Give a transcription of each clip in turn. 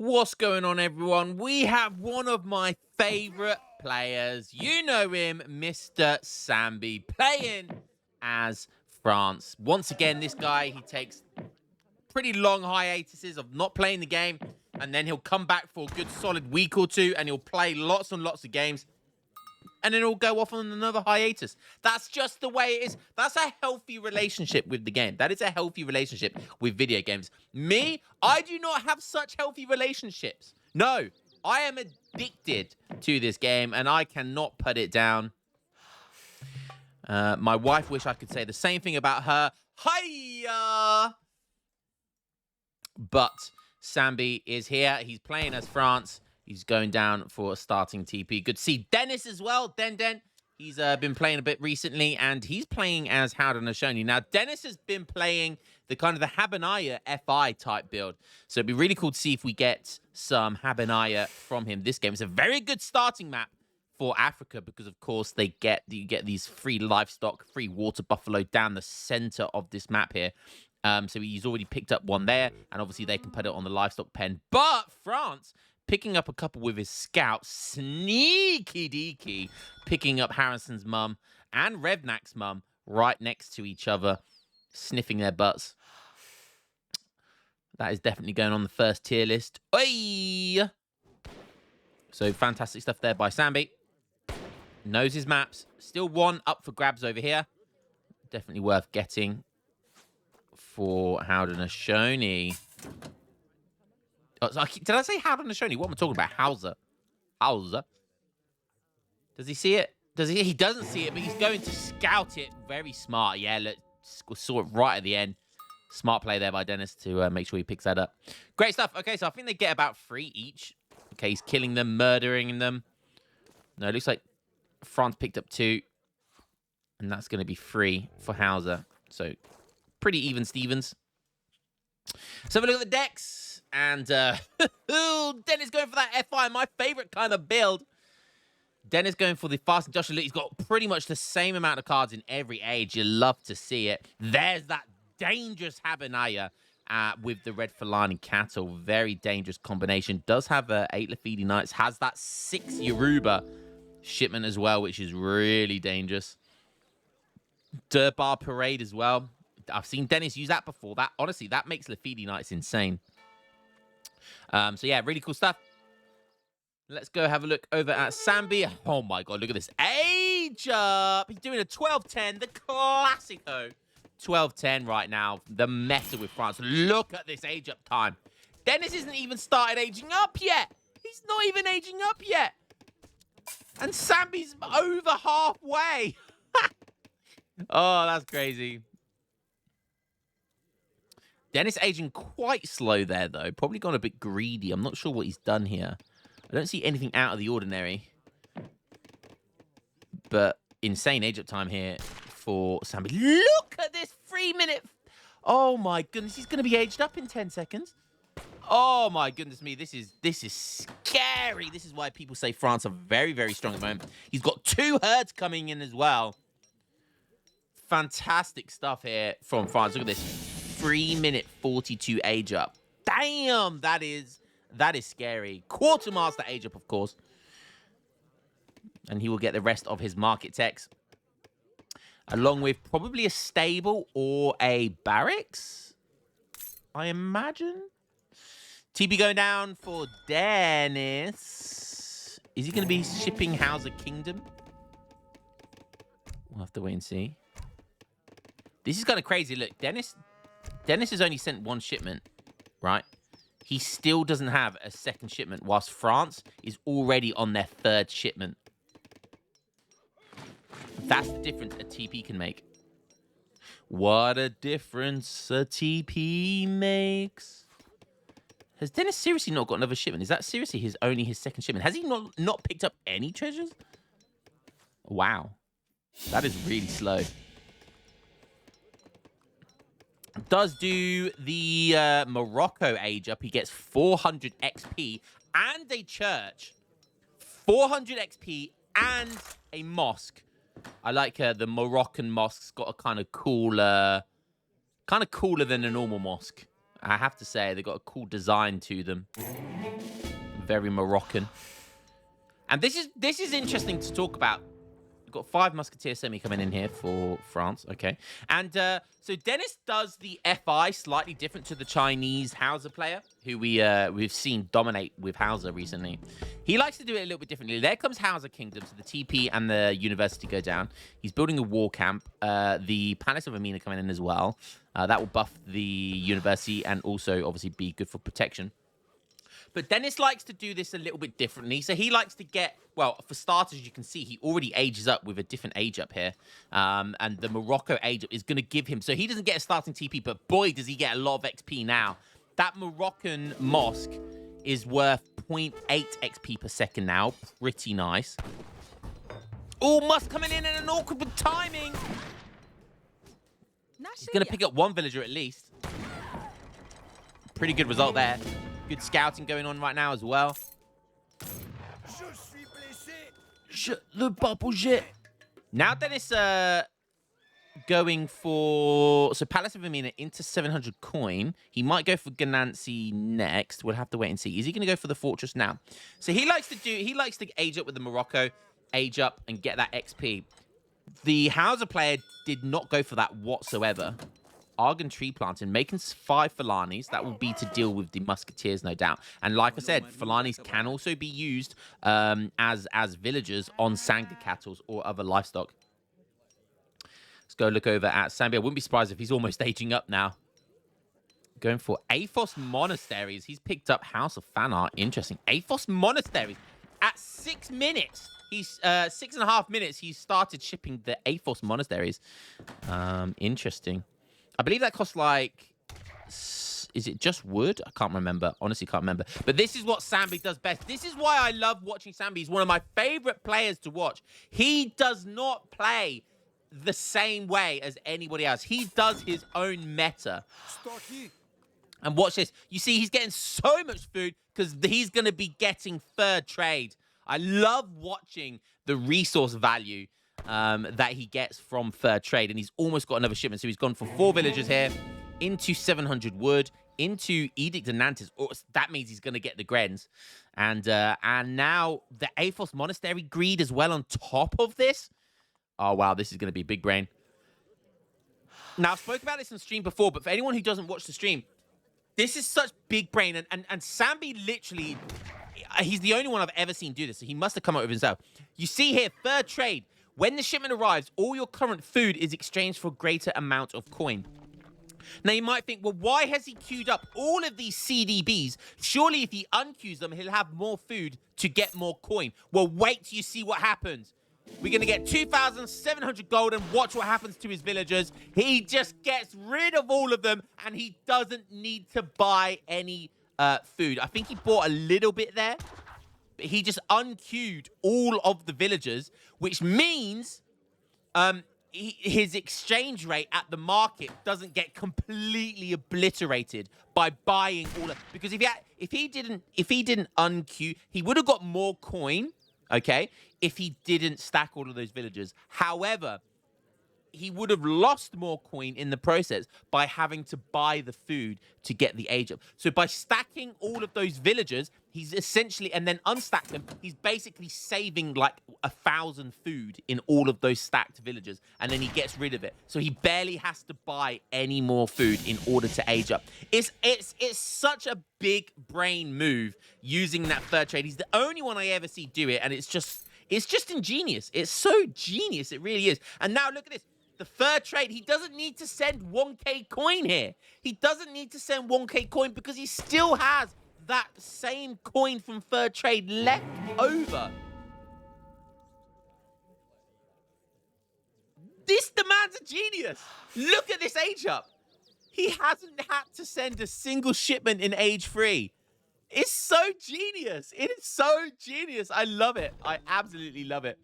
What's going on, everyone? We have one of my favorite players. You know him, Mr. Sambi, playing as France. Once again, this guy, he takes pretty long hiatuses of not playing the game, and then he'll come back for a good solid week or two, and he'll play lots and lots of games, and then he'll go off on another hiatus. That's just the way it is. That's a healthy relationship with the game. That is a healthy relationship with video games. Me, I do not have such healthy relationships. No, I am addicted to this game, and I cannot put it down. My wife wish I could say the same thing about her. Hiya! But Sambi is here. He's playing as France. He's going down for a starting TP. Good to see Dennis as well. Den. He's been playing a bit recently, and he's playing as Habbanaya. Now, Dennis has been playing the kind of the Habbanaya FI type build. So it'd be really cool to see if we get some Habbanaya from him this game. It's a very good starting map for Africa because, of course, you get these free livestock, free water buffalo down the center of this map here. So he's already picked up one there, and obviously they can put it on the livestock pen. But France picking up a couple with his scout, sneaky deaky, picking up Harrison's mum and Revnak's mum right next to each other, sniffing their butts. That is definitely going on the first tier list. Oi! So fantastic stuff there by Sambi. Knows his maps. Still one up for grabs over here. Definitely worth getting for Habbanaya. Oh, did I say Habbanaya? What am I talking about? Hauser. Does he see it? He doesn't see it, but he's going to scout it. Very smart. Yeah, look, saw it right at the end. Smart play there by Dennis to make sure he picks that up. Great stuff. Okay, so I think they get about 3 each. Okay, he's killing them, murdering them. No, it looks like France picked up 2. And that's going to be 3 for Hauser. So, pretty even Stevens. So, have a look at the decks. And Dennis going for that FI, my favorite kind of build. Dennis going for the fast industrial. He's got pretty much the same amount of cards in every age. You love to see it. There's that dangerous Habbanaya with the red Fulani cattle. Very dangerous combination. Does have 8 Lafidi Knights. Has that 6 Yoruba shipment as well, which is really dangerous. Durbar Parade as well. I've seen Dennis use that before. That honestly, that makes Lafidi Knights insane. So yeah, really cool stuff. Let's go have a look over at Sambi. Oh my god, look at this. Age up! He's doing a 12-10, the classico. 12-10 right now. The meta with France. Look at this age up time. Dennis isn't even started aging up yet. He's not even aging up yet. And Sambi's over halfway. Oh, that's crazy. Dennis aging quite slow there, though. Probably gone a bit greedy. I'm not sure what he's done here. I don't see anything out of the ordinary. But insane age up time here for Sambi. Look at this 3-minute. Oh, my goodness. He's going to be aged up in 10 seconds. Oh, my goodness me. This is scary. This is why people say France are very, very strong at the moment. He's got 2 herds coming in as well. Fantastic stuff here from France. Look at this. 3-minute 42 age up. Damn, that is scary. Quartermaster age up, of course. And he will get the rest of his market techs. Along with probably a stable or a barracks, I imagine. TB going down for Dennis. Is he going to be shipping Hauser Kingdom? We'll have to wait and see. This is kind of crazy. Look, Dennis has only sent 1 shipment, right? He still doesn't have a 2nd shipment, whilst France is already on their 3rd shipment. That's the difference a TP can make. What a difference a TP makes. Has Dennis seriously not got another shipment? Is that seriously only his 2nd shipment? Has he not picked up any treasures? Wow. That is really slow. Does do the Morocco age up. He gets 400 XP and a church. 400 XP and a mosque. I like the Moroccan mosque's got a kind of cooler than a normal mosque. I have to say, they've got a cool design to them. Very Moroccan. And this is interesting to talk about. We've got 5 Musketeer semi coming in here for France. Okay. And so Dennis does the FI slightly different to the Chinese Hauser player, who we've seen dominate with Hauser recently. He likes to do it a little bit differently. There comes Hauser Kingdom, so the TP and the university go down. He's building a war camp. The Palace of Amina coming in as well. That will buff the university and also obviously be good for protection. But Dennis likes to do this a little bit differently. So he likes to get, well, for starters, you can see he already ages up with a different age up here. And the Morocco age up is going to give him, so he doesn't get a starting TP, but boy, does he get a lot of XP now. That Moroccan mosque is worth 0.8 XP per second now. Pretty nice. Oh, Musk coming in an awkward timing. He's going to pick up 1 villager at least. Pretty good result there. Good scouting going on right now as well. Le bubble jet. Now Dennis going for... So Palace of Amina into 700 coin. He might go for Ganansi next. We'll have to wait and see. Is he going to go for the fortress now? So he likes to age up with the Morocco, age up and get that XP. The Hauser player did not go for that whatsoever. Argan tree planting, making 5 Falanis. That will be to deal with the Musketeers, no doubt. And like I said, Falanis can also be used as villagers on Sangha cattle or other livestock. Let's go look over at Sambi. I wouldn't be surprised if he's almost aging up now. Going for Athos Monasteries. He's picked up House of Fanart. Interesting. Athos Monasteries. At 6 minutes. He's 6.5 minutes. He started shipping the Athos Monasteries. Interesting. I believe that costs like... Is it just wood? I can't remember. Honestly, can't remember. But this is what Sambi does best. This is why I love watching Sambi. He's one of my favorite players to watch. He does not play the same way as anybody else. He does his own meta. And watch this. You see, he's getting so much food because he's going to be getting 3rd trade. I love watching the resource value that he gets from 3rd trade. And he's almost got another shipment. So he's gone for 4 villagers here, into 700 wood, into Edict of Nantes. That means he's going to get the Grens. And now the Athos Monastery greed as well on top of this. Oh, wow. This is going to be big brain. Now, I've spoken about this on stream before, but for anyone who doesn't watch the stream, this is such big brain. And Sambi literally, he's the only one I've ever seen do this. So he must have come up with himself. You see here, 3rd trade. When the shipment arrives, all your current food is exchanged for a greater amount of coin. Now, you might think, well, why has he queued up all of these CDBs? Surely if he unqueues them, he'll have more food to get more coin. Well, wait till you see what happens. We're going to get 2,700 gold and watch what happens to his villagers. He just gets rid of all of them and he doesn't need to buy any food. I think he bought a little bit there. But he just unqueued all of the villagers, which means his exchange rate at the market doesn't get completely obliterated by buying all of. Because if he didn't unqueue, he would have got more coin. Okay, if he didn't stack all of those villagers. However, he would have lost more coin in the process by having to buy the food to get the age up. So by stacking all of those villagers, he's essentially, and then unstack them, he's basically saving like 1,000 food in all of those stacked villagers, and then he gets rid of it. So he barely has to buy any more food in order to age up. It's such a big brain move using that 3rd trade. He's the only one I ever see do it, and it's just ingenious. It's so genius, it really is. And now look at this. The 3rd trade, he doesn't need to send 1k coin here. He doesn't need to send 1k coin because he still has that same coin from 3rd trade left over. This man's a genius. Look at this age up. He hasn't had to send a single shipment in age 3. It's so genius. It is so genius. I love it. I absolutely love it.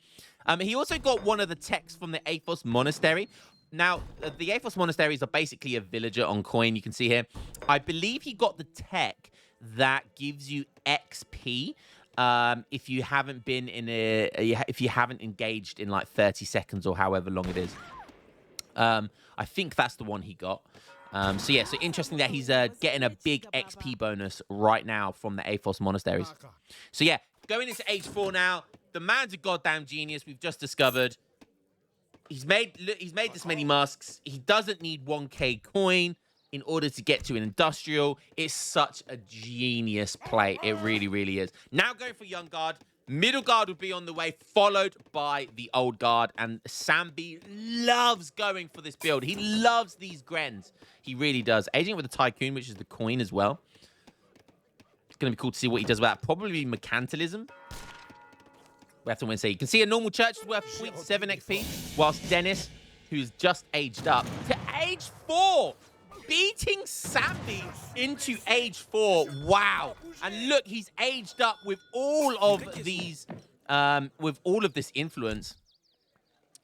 He also got one of the techs from the Athos Monastery. Now, the Athos Monasteries are basically a villager on coin. You can see here. I believe he got the tech that gives you XP if you haven't been if you haven't engaged in like 30 seconds or however long it is. I think that's the one he got. So yeah, so interesting that he's getting a big XP bonus right now from the Athos monasteries. So yeah, going into age 4 now. The man's a goddamn genius. We've just discovered. He's made this many masks. He doesn't need 1k coin in order to get to an industrial. It's such a genius play. It really, really is. Now going for young guard. Middle guard would be on the way, followed by the old guard. And Sambi loves going for this build. He loves these Grens. He really does. Aging with the Tycoon, which is the coin as well. It's going to be cool to see what he does with that. Probably Mercantilism. We have to win. So you can see a normal church is worth 0.7 XP, whilst Dennis, who's just aged up to age 4, beating Sambi into age 4. Wow. And look, he's aged up with all of these, with all of this influence.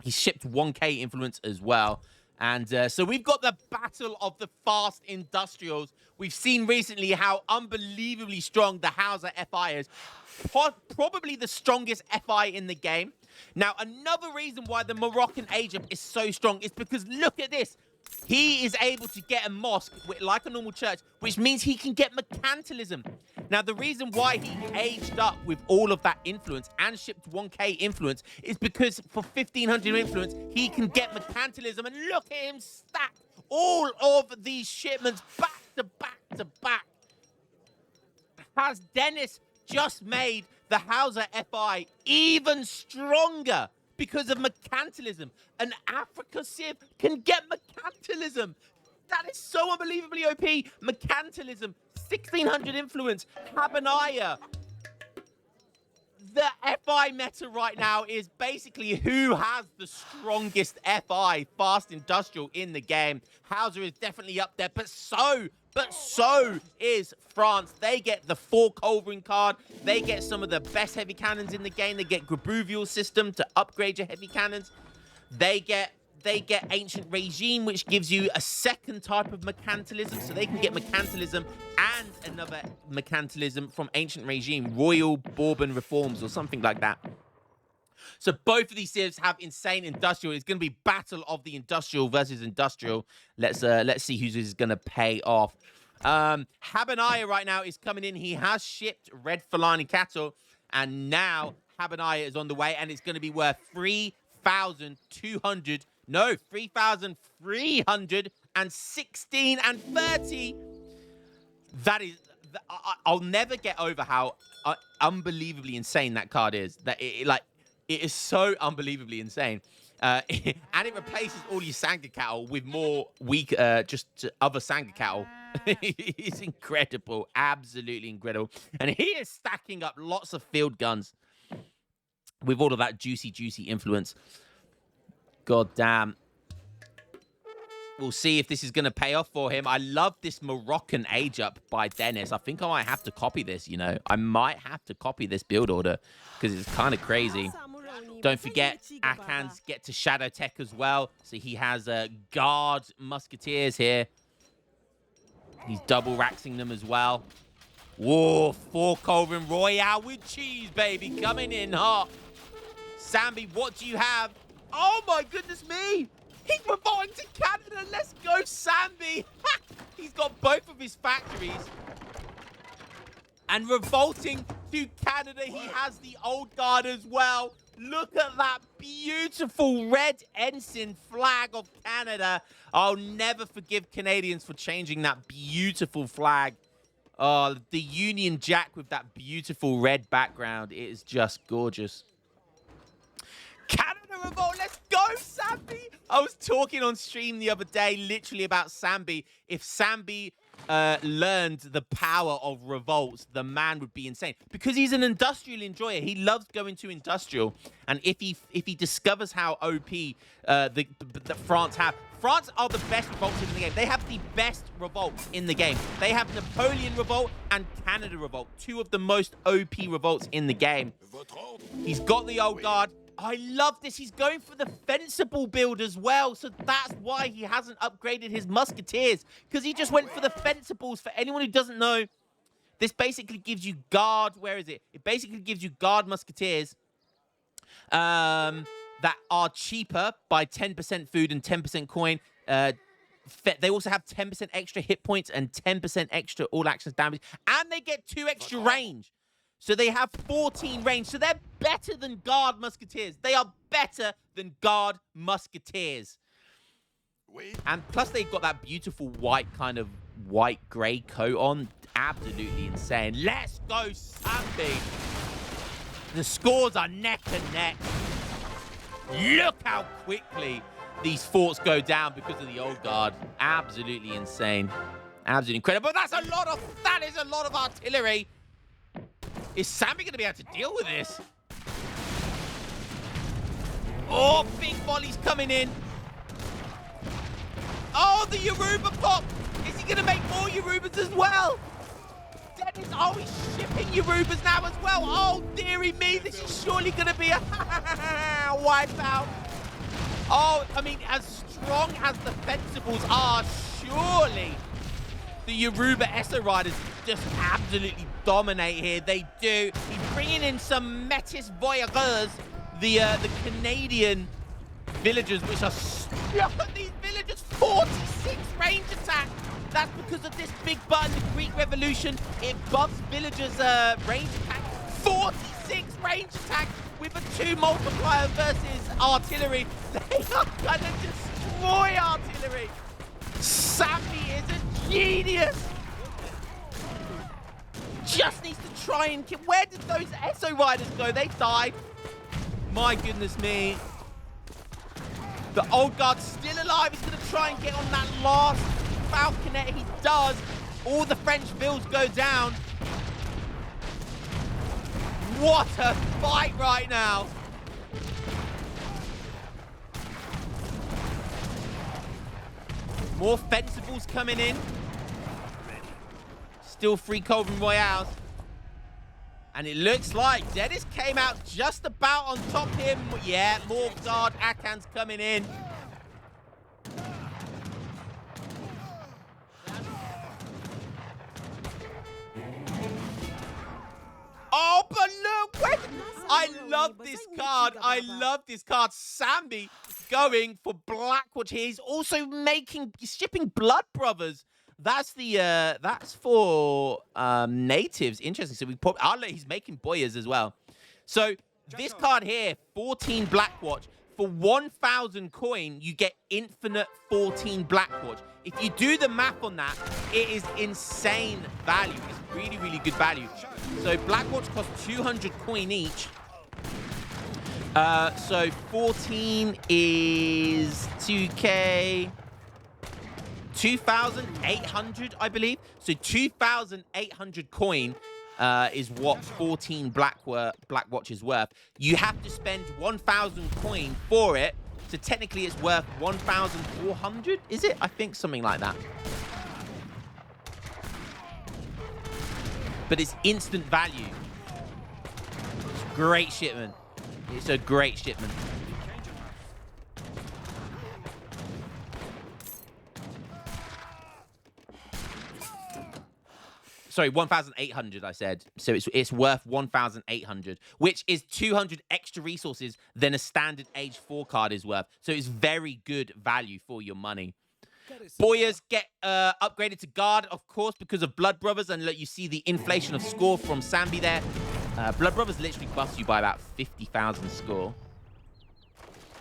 He's shipped 1k influence as well. And so we've got the battle of the fast industrials. We've seen recently how unbelievably strong the Hauser FI is. Probably the strongest FI in the game. Now, another reason why the Moroccan agent is so strong is because look at this. He is able to get a mosque like a normal church, which means he can get mercantilism. Now, the reason why he aged up with all of that influence and shipped 1k influence is because for 1500 influence, he can get mercantilism. And look at him stack all of these shipments back to back to back. Has Dennis just made the Hauser FI even stronger because of mercantilism? An Africa Civ can get mercantilism. That is so unbelievably OP. Mercantilism, 1600 influence, Habbanaya. The FI meta right now is basically who has the strongest FI, fast industrial, in the game. Hauser is definitely up there, but so is France. They get the 4 Culverin card. They get some of the best heavy cannons in the game. They get Grabouvial system to upgrade your heavy cannons. They get Ancient Regime, which gives you a second type of mercantilism. So they can get mercantilism and another mercantilism from Ancient Regime, Royal Bourbon Reforms or something like that. So both of these civs have insane industrial. It's going to be battle of the industrial versus industrial. Let's see who's going to pay off. Habbanaya right now is coming in. He has shipped red Fulani cattle, and now Habbanaya is on the way, and it's going to be worth 3,200. No, 3,316 and 30. That is, I'll never get over how unbelievably insane that card is. That it is so unbelievably insane. And it replaces all your Sangha cattle with more weak, just other Sangha cattle. It's incredible, absolutely incredible. And he is stacking up lots of field guns with all of that juicy influence. God damn. We'll see if this is going to pay off for him. I love this Moroccan age up by Dennis. I think I might have to copy this, you know. I might have to copy this build order because it's kind of crazy. Don't forget, Akans get to Shadow Tech as well. So he has guard musketeers here. He's double raxing them as well. Whoa, 4 Culverin Royale with cheese, baby. Coming in hot. Sambi, what do you have? Oh, my goodness me. He's revolting to Canada. Let's go, Sambi. He's got both of his factories. And revolting to Canada, he has the old guard as well. Look at that beautiful red ensign flag of Canada. I'll never forgive Canadians for changing that beautiful flag. Oh, the Union Jack with that beautiful red background. It is just gorgeous. Canada revolt, let's go, Sambi! I was talking on stream the other day literally about Sambi. If Sambi learned the power of revolts, the man would be insane. Because he's an industrial enjoyer. He loves going to industrial. And if he discovers how OP the France have... France are the best revolts in the game. They have the best revolts in the game. They have Napoleon Revolt and Canada Revolt. 2 of the most OP revolts in the game. He's got the old guard. I love this. He's going for the Fencible build as well. So that's why he hasn't upgraded his musketeers. Because he just went for the Fencibles. For anyone who doesn't know, this basically gives you guard. Where is it? It basically gives you guard musketeers that are cheaper by 10% food and 10% coin. they also have 10% extra hit points and 10% extra all actions damage, and they get 2 extra range. So they have 14 range. So they're better than Guard Musketeers. They are better than Guard Musketeers. And plus they've got that beautiful white kind of white-grey coat on. Absolutely insane. Let's go, Sambi. The scores are neck and neck. Look how quickly these forts go down because of the old guard. Absolutely insane. Absolutely incredible. But that is a lot of artillery. Is Sambi going to be able to deal with this? Oh, big volleys coming in. Oh, the Yoruba pop. Is he going to make more Yorubas as well? Dennis, oh, he's shipping Yorubas now as well. Oh, dearie me, this is surely going to be a wipeout. Oh, I mean, as strong as the Fencibles are, surely the Yoruba Esso Riders just absolutely dominate here. They do. He's bringing in some Metis Voyageurs, the Canadian villagers, which are... Look at these villagers, 46 range attack. That's because of this big button, the Greek Revolution. It buffs villagers' range attack. 46 range attack with a 2 multiplier versus artillery. They are going to destroy artillery. Sambi is a genius. Just needs to try and kill. Where did those Esso Riders go? They died. My goodness me. The old guard's still alive. He's going to try and get on that last falconet. He does. All the French vills go down. What a fight right now. More Fencibles coming in. Still 3 Cauldron Royales. And it looks like Dennis came out just about on top of him. Yeah, more Guard Akans coming in. Oh, but look, I love this card. I love this card. Sambi going for Blackwatch here. He's also shipping Blood Brothers. That's for natives. Interesting. So he's making Boyas as well. So this card here, 14 Blackwatch. For 1,000 coin, you get infinite 14 Blackwatch. If you do the math on that, it is insane value. It's really, really good value. So Blackwatch costs 200 coin each. So 14 is 2K. 2,800, I believe. So 2,800 coin is what 14 Blackwatch is worth. You have to spend 1,000 coin for it. So technically it's worth 1,400, is it? I think something like that. But it's instant value. It's a great shipment. It's a great shipment. Sorry, 1,800, I said. So it's worth 1,800, which is 200 extra resources than a standard Age 4 card is worth. So it's very good value for your money. Boyas get upgraded to Guard, of course, because of Blood Brothers. And look, you see the inflation of score from Sambi there. Blood Brothers literally buffs you by about 50,000 score.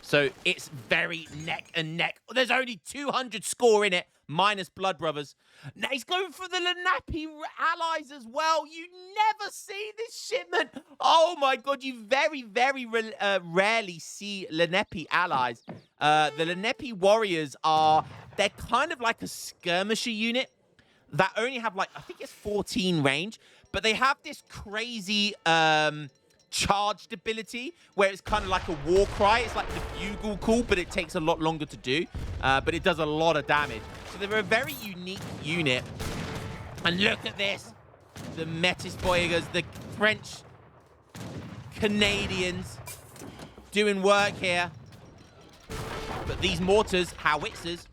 So it's very neck and neck. There's only 200 score in it, minus Blood Brothers. Now he's going for the Lenape allies as well. You never see this shipment. Oh my God, you very, very rarely see Lenape allies. The Lenape warriors they're kind of like a skirmisher unit that only have like, I think it's 14 range, but they have this crazy charged ability where it's kind of like a war cry. It's like the bugle call, but it takes a lot longer to do, but it does a lot of damage. So they're a very unique unit. And look at this, the Metis Voyageurs, the French Canadians doing work here. But these mortars, howitzers,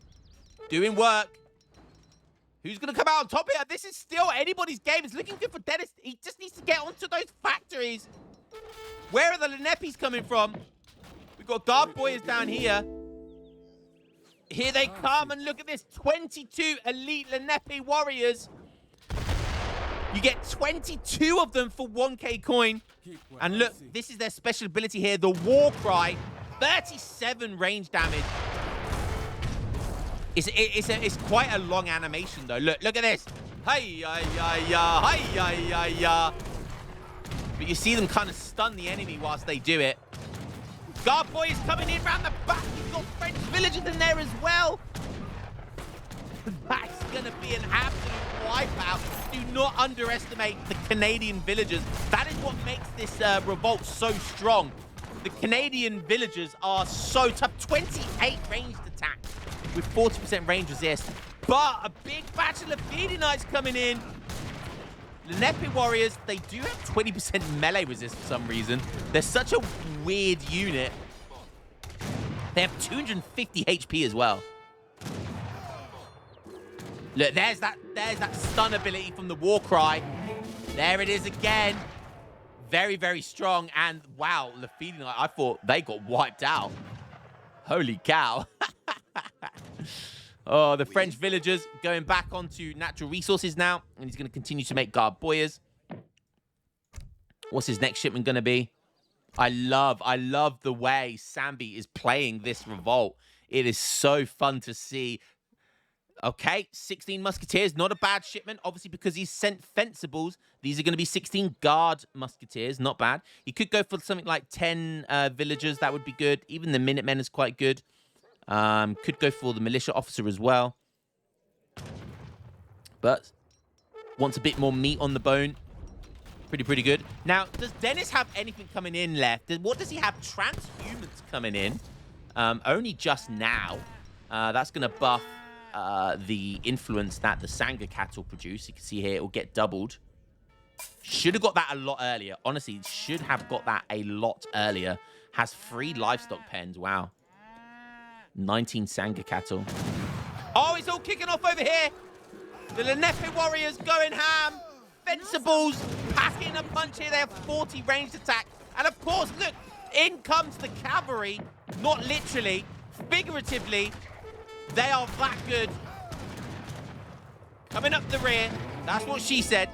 doing work. Who's going to come out on top here? This is still anybody's game. It's looking good for Dennis. He just needs to get onto those factories. Where are the Lenepes coming from? We've got Guard Boyers down here. Here they come, and look at this. 22 elite Lenepe warriors. You get 22 of them for 1k coin. And look, this is their special ability here, the War Cry. 37 range damage. It's quite a long animation, though. Look at this. Hi-ya-ya-ya, But you see them kind of stun the enemy whilst they do it. Guard Boy is coming in around the back. He's got French villagers in there as well. That's going to be an absolute wipeout. Do not underestimate the Canadian villagers. That is what makes this revolt so strong. The Canadian villagers are so tough. 28 ranged attacks with 40% range resist. But a big batch of Lafidi Knights coming in. Lenepe warriors, they do have 20% melee resist for some reason. They're such a weird unit. They have 250 HP as well. Look, there's that stun ability from the War Cry. There it is again. Very, very strong. And wow, Lafidi Knight, I thought they got wiped out. Holy cow. Oh, the French villagers going back onto natural resources now. And he's going to continue to make guard boyers. What's his next shipment going to be? I love the way Sambi is playing this revolt. It is so fun to see. Okay, 16 musketeers, not a bad shipment. Obviously, because he's sent fencibles, these are going to be 16 guard musketeers, not bad. He could go for something like 10 villagers, that would be good. Even the Minutemen is quite good. Could go for the militia officer as well. But wants a bit more meat on the bone. Pretty good. Now, does Dennis have anything coming in left? What does he have? Transhumans coming in. Only just now. That's going to buff the influence that the Sangha cattle produce. You can see here it will get doubled. Should have got that a lot earlier. Honestly, should have got that a lot earlier. Has 3 livestock pens. Wow. 19 Sangha cattle. Oh, it's all kicking off over here. The Lenepe warriors going ham. Fencibles packing a punch here. They have 40 ranged attack. And of course, look, in comes the cavalry. Not literally, figuratively. They are that good. Coming up the rear. That's what she said.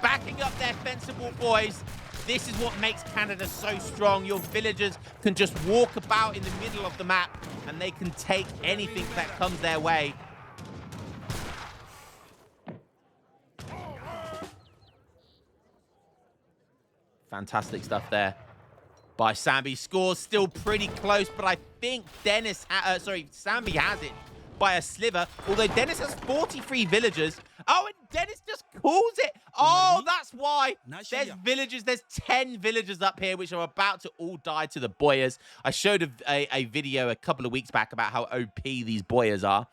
Backing up their fencible boys. This is what makes Canada so strong. Your villagers can just walk about in the middle of the map and they can take anything that comes their way. Fantastic stuff there by Sambi. Scores still pretty close, but I think Sambi has it by a sliver. Although Dennis has 43 villagers. Oh, and Dennis just calls it. Oh, that's why. There's villagers. There's 10 villagers up here, which are about to all die to the boyers. I showed a video a couple of weeks back about how OP these boyers are.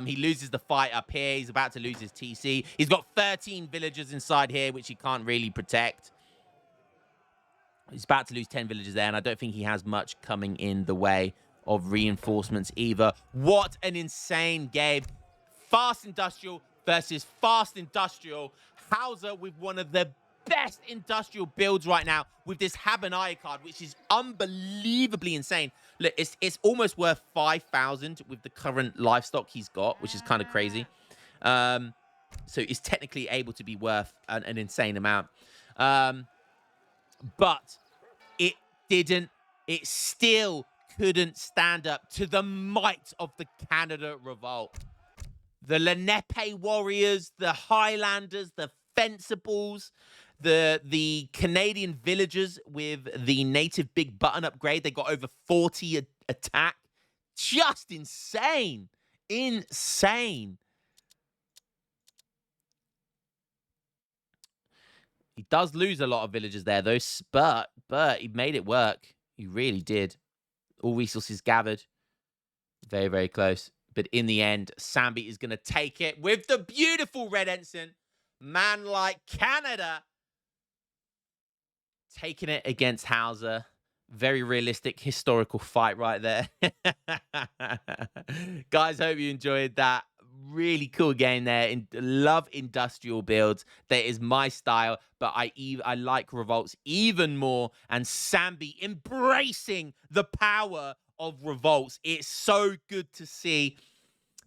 He loses the fight up here. He's about to lose his TC. He's got 13 villagers inside here, which he can't really protect. He's about to lose 10 villagers there, and I don't think he has much coming in the way of reinforcements either. What an insane game. Fast Industrial versus Fast Industrial. Hauser with one of the best industrial builds right now with this Habbanaya card, which is unbelievably insane. Look, it's almost worth 5,000 with the current livestock he's got, which is kind of crazy. So it's technically able to be worth an insane amount. But it still couldn't stand up to the might of the Canada Revolt. The Lenepe warriors, the Highlanders, the Fencibles, the Canadian villagers with the native big button upgrade. They got over 40 attack. Just insane. Insane. He does lose a lot of villagers there, though, but he made it work. He really did. All resources gathered. Very, very close. But in the end, Sambi is going to take it with the beautiful Red Ensign. Man like Canada. Taking it against Hauser. Very realistic, historical fight right there. Guys, hope you enjoyed that. Really cool game there. Love industrial builds. That is my style, but I like revolts even more. And Sambi embracing the power of revolts. It's so good to see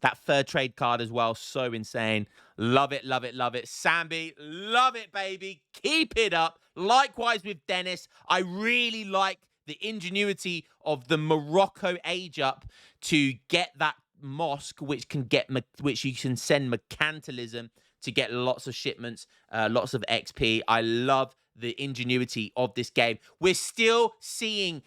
that third trade card as well. So insane. Love it, love it, love it. Sambi, love it, baby. Keep it up. Likewise with Dennis. I really like the ingenuity of the Morocco age up to get that mosque, which you can send mercantilism to get lots of shipments, lots of XP. I love the ingenuity of this game. We're still seeing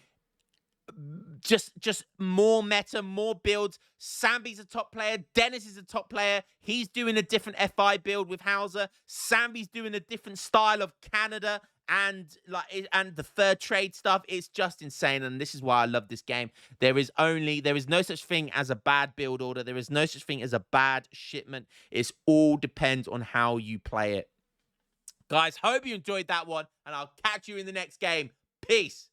just more meta, more builds. Sambi's a top player. Dennis is a top player. He's doing a different FI build with Hauser. Sambi's doing a different style of Canada and the third trade stuff. It's just insane, and this is why I love this game. There is no such thing as a bad build order. There is no such thing as a bad shipment. It's all depends on how you play it. Guys, hope you enjoyed that one, and I'll catch you in the next game. Peace.